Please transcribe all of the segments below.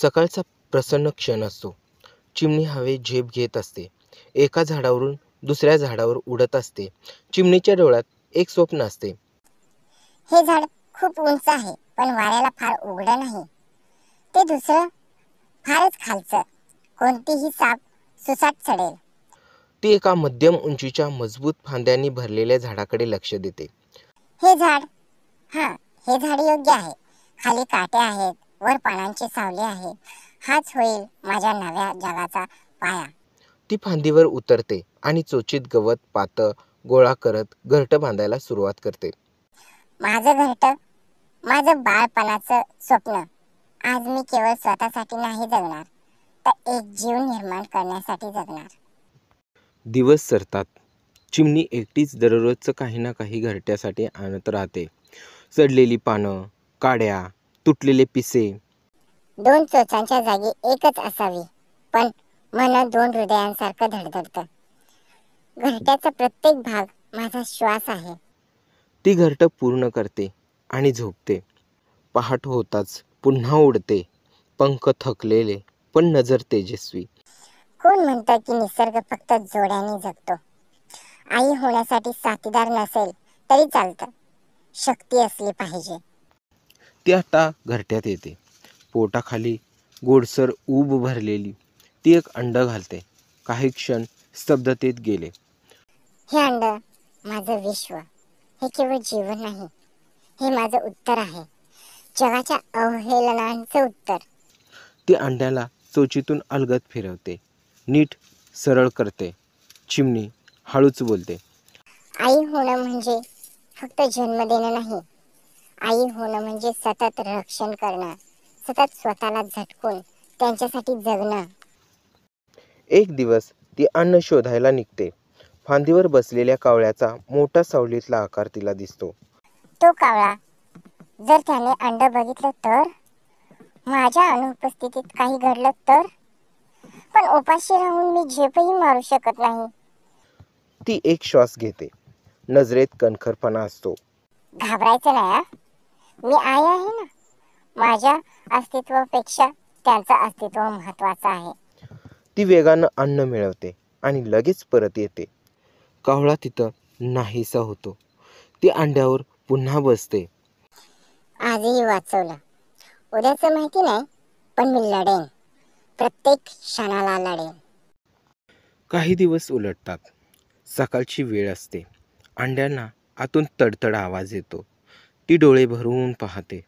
सकाळचा प्रसन्न क्षण असतो. चिमणी हवेत झेप घेत असते. एका झाडावरून दुसऱ्या झाडावर उडत असते. चिमणीच्या डोळ्यात एक स्वप्न असते. हे झाड खूप उंच आहे, पण वाऱ्याला फार उघडं नाही. ते दुसरं फारच खालचं. कोणतीही साप सुसाट चढेल. ती एका मध्यम उंचीच्या मजबूत फांद्यांनी भरलेल्या झाडाकडे लक्ष देते. हे झाड हे झाड योग्य आहे. खाली काटे आहेत, वर पानांची सावली आहे. हाच होईल माझ्या नव्या जगाचा पाया. ती फांदीवर उतरते आणि चोचीत गवत पातळ गोळा करत घरटं बांधायला सुरुवात करते. माझं घरटं, माझं बाळपणाचं स्वप्न. आज मी केवळ स्वतःसाठी नाही जगणार, तर एक जीव निर्माण करण्यासाठी जगणार. दिवस सरतात. चिमणी एकटीच दररोजचं काही ना काही घरट्यासाठी आणत राहते. सडलेली पानं, काड्या, तुटलेले पिसे. 2 चोचांच्या जागी एकच असावी, पण मन 2 हृदयांसारखं धडधडतं. घरट्याचा प्रत्येक भाग माझा श्वास आहे. ती घरटं पूर्ण करते आणि झोपते. पहाट होताच पुन्हा उडते. पंख थकलेले, पण नजर तेजस्वी. कोण म्हणतं की निसर्ग फक्त जोड्याने जगतो? आई होण्यासाठी साथीदार नसेल तरी चालतं, शक्ती असली पाहिजे. ती आता घरट्यात येते. पोटाखाली गोडसर ऊब भरलेली. ती एक अंड घालते. काही क्षण स्तब्धतेत गेले. हे अंड, माझं विश्व. हे केवळ जीवन नाही, हे माझं उत्तर आहे. जगाच्या अवहेलनांचं उत्तर. ती अंड्याला चोचीतून अलगद फिरवते. नीट सरळ करते. चिमणी हळूच बोलते. आई होणं म्हणजे फक्त जन्म देणं नाही. आई होणं म्हणजे सतत रक्षण करणं, सतत स्वतःला झटकून त्यांच्यासाठी जगणं. एक दिवस ती अन्न शोधायला निघते. फांदीवर बसलेल्या कावळ्याचा मोठा सावलीतला आकार तिला दिसतो. तो कावळा, जर त्याने अंड बघितलं तर? माझ्या अनुपस्थितीत काही घडलं तर? पण उपाशी राहून मी झेपही मारू शकत नाही. ती एक श्वास घेते. नजरेत कणखरपणा असतो. घाबरायचं नाही. मी आई आहे ना. माझ्या अस्तित्वापेक्षा त्यांचं अस्तित्व महत्वाचं आहे. ती वेगानं अन्न मिळवते आणि लगेच परत येते. कावळा तिथं नाहीसा होतो. ती अंड्यावर पुन्हा बसते. आजही वाचवलं. उद्याचं माहिती नाही, पण मी लढेन. प्रत्येक क्षणाला लढेन. काही दिवस उलटतात. सकाळची वेळ असते. अंड्यांना आतून तडतड आवाज येतो. ती डोळे भरून पाहते.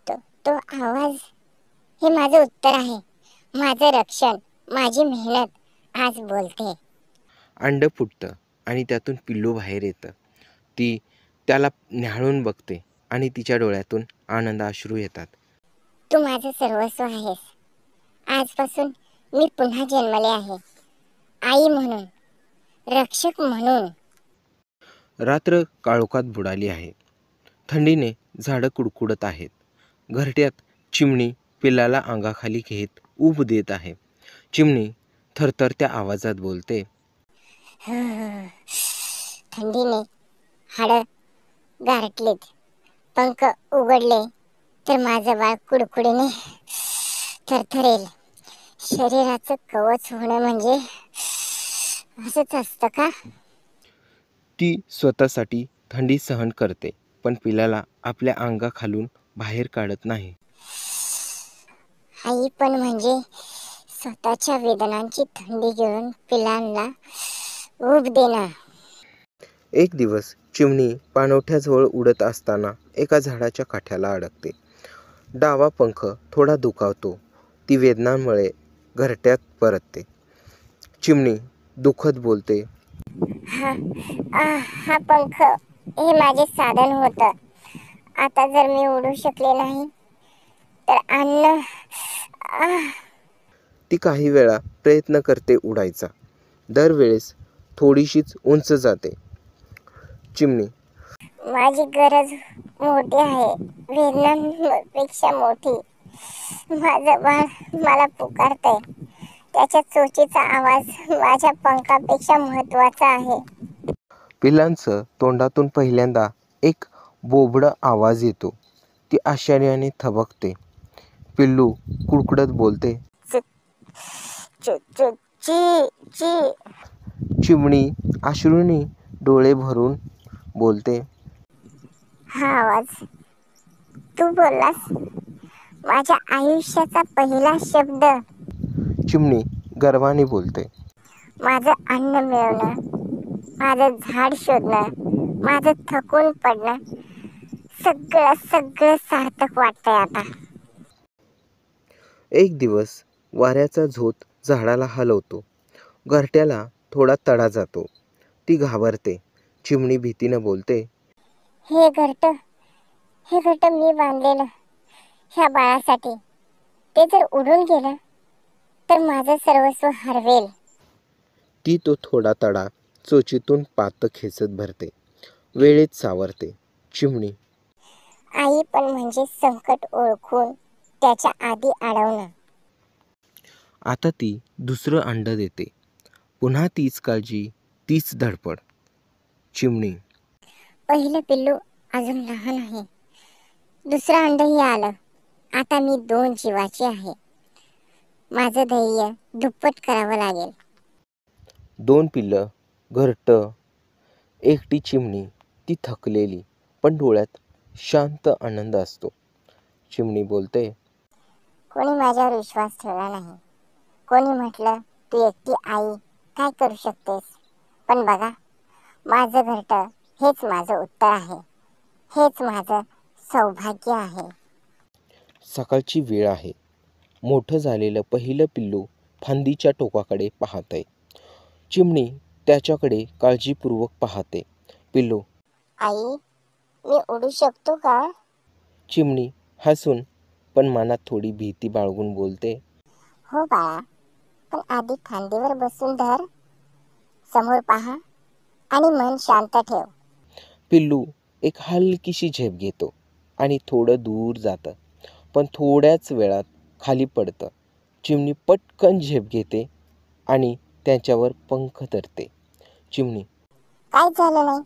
तो आवाज, हे माझं उत्तर आहे. माझं रक्षण, माझी मेहनत आज बोलते. अंड फुटतं आणि त्यातून पिल्लू बाहेर येतं. ती त्याला न्याहाळून बघते आणि तिच्या डोळ्यातून आनंदाश्रू येतात. तू माझं सर्वस्व आहेस. आजपासून मी पुन्हा जन्मले आहे. आई म्हणून, रक्षक म्हणून. रात्र काळोखात बुडाली आहे. थंडीने झाडं कुडकुडत आहेत. घरट्यात चिमणी पिल्लाला अंगाखाली घेत ऊब देत आहे. चिमणी थरथरत्या आवाजात बोलते. थंडीने हाडं गारटलीत. पंख उघडले तर माझं बाळ कुडकुडीने थरथरेल. शरीराचं कवच होणं म्हणजे असंच असतं का? ती स्वतःसाठी थंडी सहन करते, पण पिल्लाला आपल्या अंगाखालून बाहेर काढत नाही. आई पण म्हणजे स्वतःच्या वेदनांची थंडी घेऊन पिलांना ऊब देणं. एक दिवस चिमणी पाणवठ्याजवळ उडत असताना एका झाडाच्या काठ्याला अडकते. डावा पंख थोडा दुखावतो. ती वेदनांमुळे घरट्यात परतते. चिमणी दुखत बोलते. हा पंख, हे माझे साधन होतं. आता जर मी उडू शकले नाही तर अन्न. ती काही वेळा प्रयत्न करते उडायचा. दरवेळेस थोडीशीच उंच जाते. चिमणी, माझी गरज मोठी आहे, वेदनांपेक्षा मोठी. माझं बाळ मला पुकारतंय. त्याच्या चोचीचा आवाज माझ्या पंखापेक्षा महत्वाचा आहे. पिलांचं तोंडातून पहिल्यांदा एक बोबडा आवाज येतो. ती आश्चर्याने थबकते. पिल्लू कुडकुडत बोलते. ची ची ची ची. चिमणी अश्रूंनी डोळे भरून बोलते. हा आवाज तू बोललास, माझ्या आयुष्याचा पहिला शब्द. चिमणी गर्वाने बोलते. माझं अन्न मिळवणं, माझं झाड शोधणं, माझं थकून पडणं, सगळं सगळं सार्थक वाटतंय आता. एक दिवस वाऱ्याचा झोत झाडाला हलवतो. घरट्याला थोडा तडा जातो. ती घाबरते. चिमणी भीतीनं बोलते. हे घरट मी बांधलेलं ह्या बाळासाठी, ते जर उडून गेलं तर माझं सर्वस्व हरवेल. ती तो थोडा तडा चोचीतून पात खेचत भरते. वेळेत सावरते. चिमणी आई पण म्हणजे संकट ओळखून त्याच्या आधी अडवणं. आता ती दुसरं अंड देते. पुन्हा तीच काळजी, तीच धडपड. चिमणी पहिलं पिल्लू अजून लहान आहे, दुसरं अंडही आलं. आता मी 2 जीवाची आहे. माझं धैर्य दुप्पट करावं लागेल. 2 पिल्लं, घरट, एकटी चिमणी. ती थकलेली, पण डोळ्यात शांत आनंद असतो. चिमणी बोलते. कोणी माझ्यावर विश्वास ठेवला नाही. कोणी म्हटलं तू एकटी आई काय करू शकतेस. पण बघा, माझं घरट हेच माझं उत्तर आहे. हेच माझं सौभाग्य आहे. सकाळची वेळ आहे. मोठं झालेलं पहिलं पिल्लू फांदीच्या टोकाकडे पाहतंय. चिमणी त्याच्याकडे काळजीपूर्वक पाहते. पिल्लू आई, मी उडू शकतो का? चिमणी हसून पण मनात थोडी भीती बाळगून बोलते. हो बाळा, पण आधी फांदीवर बसून धर, समोर पहा आणि मन शांत ठेव. पिल्लू एक हलकीशी झेप घेतो आणि थोडं दूर जातं. पण थोड्याच वेळात खाली पडतं. चिमणी पटकन झेप घेते आणि त्याच्यावर पंख धरते. चिमणी काहीच झालं नाही,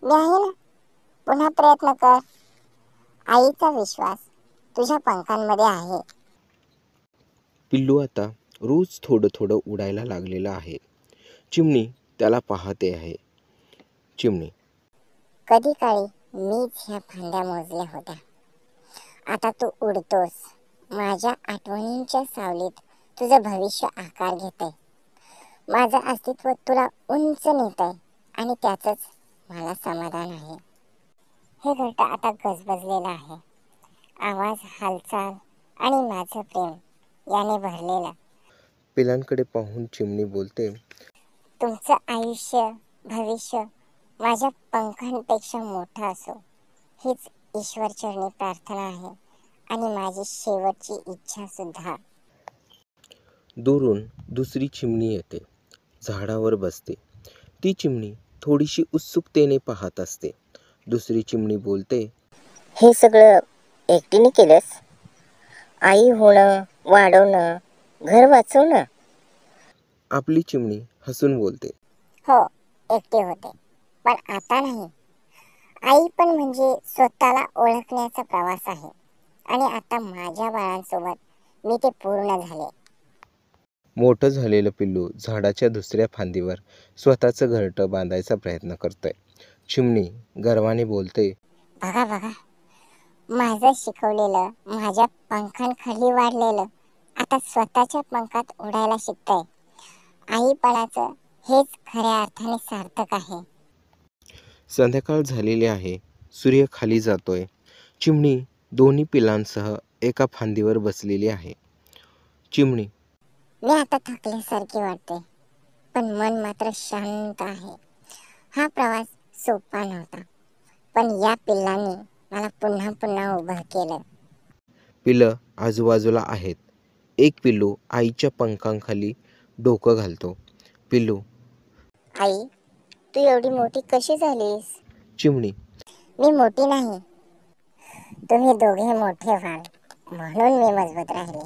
मी आहे ना, पुन्हा प्रयत्न कर. आईचा विश्वास तुझ्या पंखांमध्ये आहे. पिल्लू आता रोज थोडं थोडं उडायला लागलेलं आहे. चिमणी त्याला पाहते आहे. चिमणी कधी काळी मीच ह्या फांद्या मोजल्या होत्या. आता तू उडतोस. माझ्या आठवणींच्या सावलीत तुझं भविष्य आकार घेतंय. माझं अस्तित्व तुला उंच नेतंय आणि त्याचंच मला समाधान आहे. हे घरट आता गजबजलेलं आहे. आवाज, हालचाल आणि माझं प्रेम याने भरलेलं. पिलांकडे पाहून चिमणी बोलते. तुमचं आयुष्य, भविष्य माझ्या पंखांपेक्षा मोठं असो, हीच ईश्वरचरणी प्रार्थना आहे आणि माझी शेवटची इच्छा सुद्धा. दुरून दुसरी चिमणी येते. झाडावर बसते. ती चिमणी थोडीशी उत्सुकतेने पाहत असते. दुसरी चिमणी बोलते. हे सगळं एकटीने केलंस? आई होणं, वाढवणं, घर वाचवणं? आपली चिमणी हसून बोलते. हो, एकटे होते, पण आता नाही. आई पण म्हणजे स्वतःला ओळखण्याचा प्रवास आहे आणि आता माझ्या बाळांसोबत मी ते पूर्ण झाले. मोठं झालेलं पिल्लू झाडाच्या दुसऱ्या फांदीवर स्वतःचं घरटं बांधायचा प्रयत्न करतंय. चिमणी गर्वाने बोलते. बघा बघा, माझं शिकवलेलं, माझ्या पंखांखाली वाढलेलं आता स्वतःच्या पंखात उडायला शिकतंय. आईपणाचं हेच खऱ्या अर्थाने सार्थक आहे. संध्याकाळ झालेली आहे. सूर्य खाली जातोय. चिमणी दोन्ही पिलांसह एका फांदीवर बसलेली आहे. चिमणी मी आता थकल्यासारखे वाटते, पण मन मात्र शांत आहे. हा प्रवास सोपा नव्हता, पण या पिल्लांनी मला पुन्हा पुन्हा उभं केलं. पिलं आजूबाजूला आहेत. एक पिल्लू आईच्या पंखांखाली डोकं घालतो. पिल्लू आई, तू एवढी मोठी कशी झालीस? चिमणी मी मोठी नाही, तुम्ही दोघे मोठे व्हाल म्हणून मी मजबूत राहिले.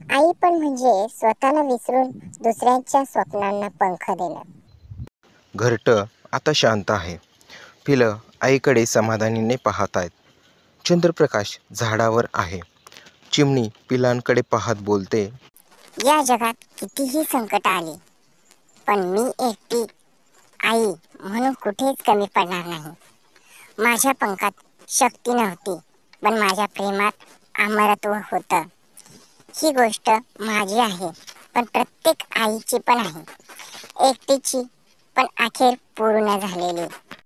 आई पण म्हणजे स्वतःला विसरून दुसऱ्यांच्या स्वप्नांना पंख देणं. घरटं आता शांत आहे. पिलं आईकडे समाधानीने पाहत आहेत. चंद्रप्रकाश झाडावर आहे. चिमणी पिलांकडे पाहत बोलते. या जगात कितीही संकट आली, पण मी एकटी आई म्हणून कुठेच कमी पडणार नाही. माझ्या पंखात शक्ती नव्हती, पण माझ्या प्रेमात अमरत्व होतं. ही गोष्ट माझी आहे, पण प्रत्येक आईची पण आहे. एकटीची पण अखेर पूर्ण झालेली.